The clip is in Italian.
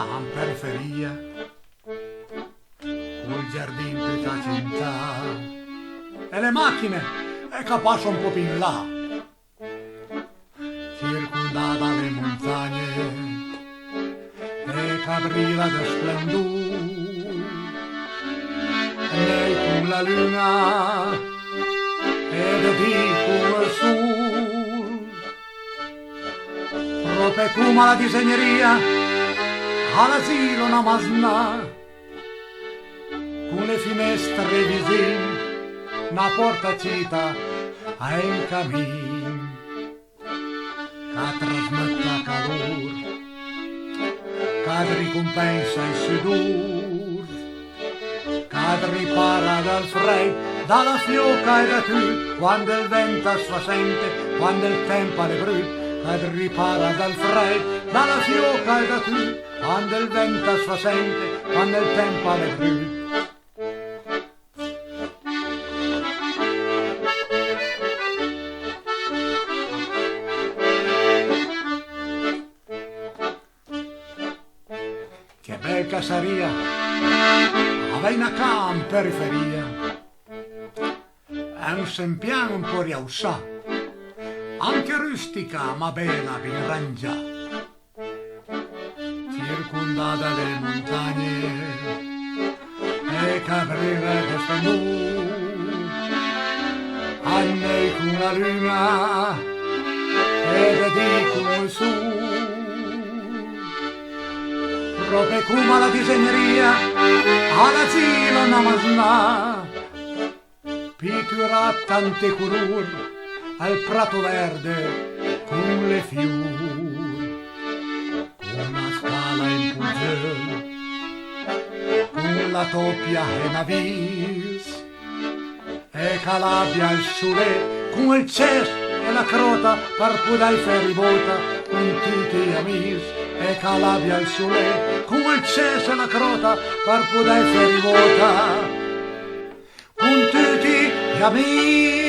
in periferia, col giardino tutta città, e le macchine è capace un po' più in là, circondata dalle montagne, e caprila da splendore, e lei con la luna, ed di come sul, proprio come la disegneria, all'asilo una masna, con le finestre vicine, una porta cita a un cammin, che trasmette calore, che ricompensa il sedur, che ripara dal freddo, dalla fioca e da tu, quando il vento si fa sente, quando il tempo le brut, che ripara dal freddo, dalla fioca e da tu, quando il vento si fa sente, quando il tempo le brut. Che bel casaria, avei una in periferia, è un sempiano un po' riaussà, anche rustica ma bella ben rangià, circondata dalle montagne e caprire da splendore, anni con la luna e dicono su, proprio come la disegneria all'asilo una masna, pittura tante colori al prato verde con le fiori, con la scala in pugel, con la toppia e navis, e Calabria il sole, con il cesso e la crota per poter feribota con tutti gli amici, e Calabria il sole, con il cesso e la crota per poter feribota con tutti gli amici.